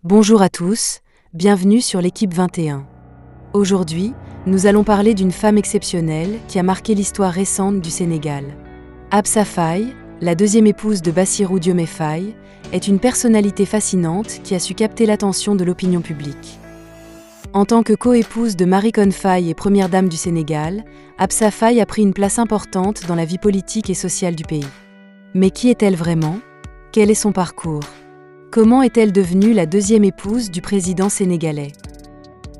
Bonjour à tous, bienvenue sur l'équipe 21. Aujourd'hui, nous allons parler d'une femme exceptionnelle qui a marqué l'histoire récente du Sénégal. Absa Faye, la deuxième épouse de Bassirou Diomaye Faye, est une personnalité fascinante qui a su capter l'attention de l'opinion publique. En tant que coépouse de Marie Konne Faye et première dame du Sénégal, Absa Faye a pris une place importante dans la vie politique et sociale du pays. Mais qui est-elle vraiment ? Quel est son parcours ? Comment est-elle devenue la deuxième épouse du président sénégalais ?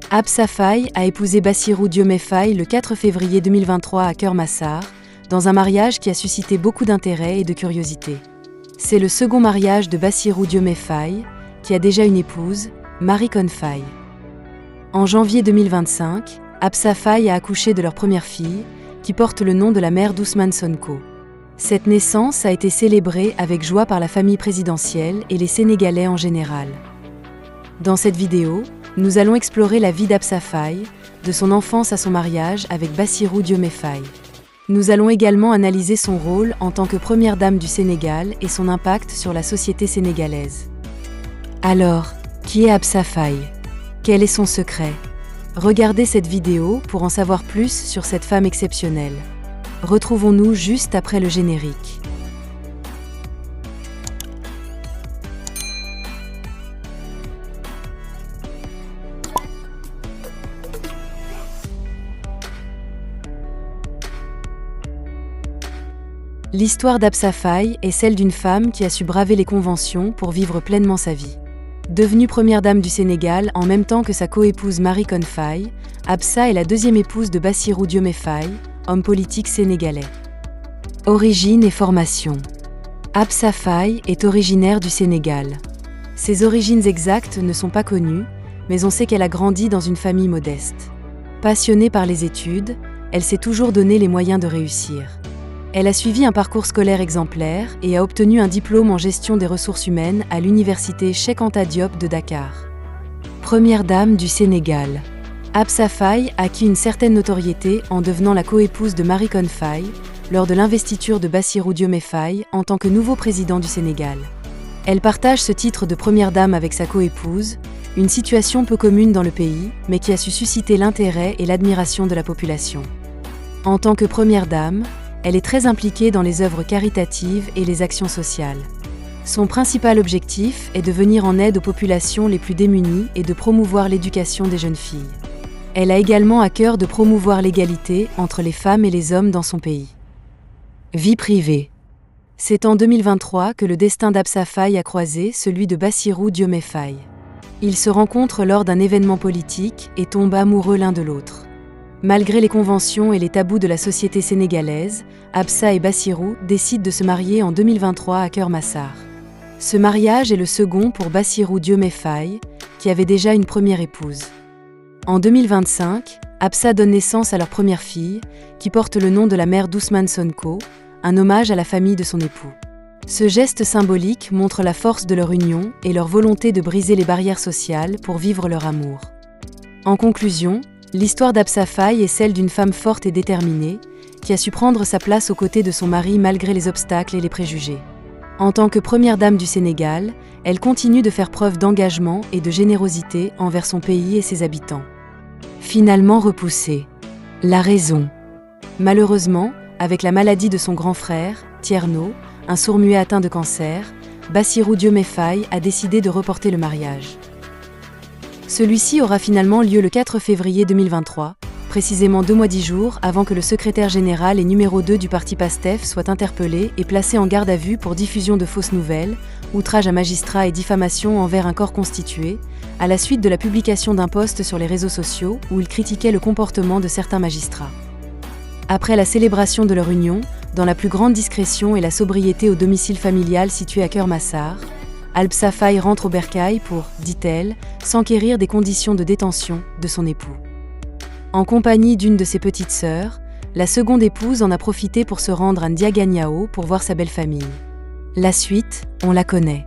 Absa Faye a épousé Bassirou Diomaye Faye le 4 février 2023 à Keur Massar, dans un mariage qui a suscité beaucoup d'intérêt et de curiosité. C'est le second mariage de Bassirou Diomaye Faye, qui a déjà une épouse, Marie Konne Faye. En janvier 2025, Absa Faye a accouché de leur première fille, qui porte le nom de la mère d'Ousmane Sonko. Cette naissance a été célébrée avec joie par la famille présidentielle et les Sénégalais en général. Dans cette vidéo, nous allons explorer la vie d'Absa Faye, de son enfance à son mariage avec Bassirou Diomaye Faye. Nous allons également analyser son rôle en tant que première dame du Sénégal et son impact sur la société sénégalaise. Alors, qui est Absa Faye ? Quel est son secret ? Regardez cette vidéo pour en savoir plus sur cette femme exceptionnelle. Retrouvons-nous juste après le générique. L'histoire d'Absa Faye est celle d'une femme qui a su braver les conventions pour vivre pleinement sa vie. Devenue première dame du Sénégal en même temps que sa coépouse Marie Konne Faye, Absa est la deuxième épouse de Bassirou Diomaye Faye, homme politique sénégalais. Origine et formation. Absa Faye est originaire du Sénégal. Ses origines exactes ne sont pas connues, mais on sait qu'elle a grandi dans une famille modeste. Passionnée par les études, elle s'est toujours donné les moyens de réussir. Elle a suivi un parcours scolaire exemplaire et a obtenu un diplôme en gestion des ressources humaines à l'université Cheikh Anta Diop de Dakar. Première dame du Sénégal. Absa Faye acquit une certaine notoriété en devenant la coépouse de Marie Konne Faye lors de l'investiture de Bassirou Diomaye Faye en tant que nouveau président du Sénégal. Elle partage ce titre de première dame avec sa coépouse, une situation peu commune dans le pays, mais qui a su susciter l'intérêt et l'admiration de la population. En tant que première dame, elle est très impliquée dans les œuvres caritatives et les actions sociales. Son principal objectif est de venir en aide aux populations les plus démunies et de promouvoir l'éducation des jeunes filles. Elle a également à cœur de promouvoir l'égalité entre les femmes et les hommes dans son pays. Vie privée. C'est en 2023 que le destin d'Absa Faye a croisé celui de Bassirou Diomaye Faye. Ils se rencontrent lors d'un événement politique et tombent amoureux l'un de l'autre. Malgré les conventions et les tabous de la société sénégalaise, Absa et Bassirou décident de se marier en 2023 à Keur Massar. Ce mariage est le second pour Bassirou Diomaye Faye, qui avait déjà une première épouse. En 2025, Absa donne naissance à leur première fille, qui porte le nom de la mère d'Ousmane Sonko, un hommage à la famille de son époux. Ce geste symbolique montre la force de leur union et leur volonté de briser les barrières sociales pour vivre leur amour. En conclusion, l'histoire d'Absa Faye est celle d'une femme forte et déterminée, qui a su prendre sa place aux côtés de son mari malgré les obstacles et les préjugés. En tant que première dame du Sénégal, elle continue de faire preuve d'engagement et de générosité envers son pays et ses habitants. Finalement repoussée. La raison. Malheureusement, avec la maladie de son grand frère, Tierno, un sourd-muet atteint de cancer, Bassirou Diomaye Faye a décidé de reporter le mariage. Celui-ci aura finalement lieu le 4 février 2023, précisément 2 mois 10 jours avant que le secrétaire général et numéro 2 du parti PASTEF soit interpellé et placé en garde à vue pour diffusion de fausses nouvelles, outrage à magistrat et diffamation envers un corps constitué, à la suite de la publication d'un post sur les réseaux sociaux où il critiquait le comportement de certains magistrats. Après la célébration de leur union, dans la plus grande discrétion et la sobriété au domicile familial situé à Keur Massar, Absa Faye rentre au bercail pour, dit-elle, s'enquérir des conditions de détention de son époux. En compagnie d'une de ses petites sœurs, la seconde épouse en a profité pour se rendre à Ndiaganiao pour voir sa belle famille. La suite, on la connaît.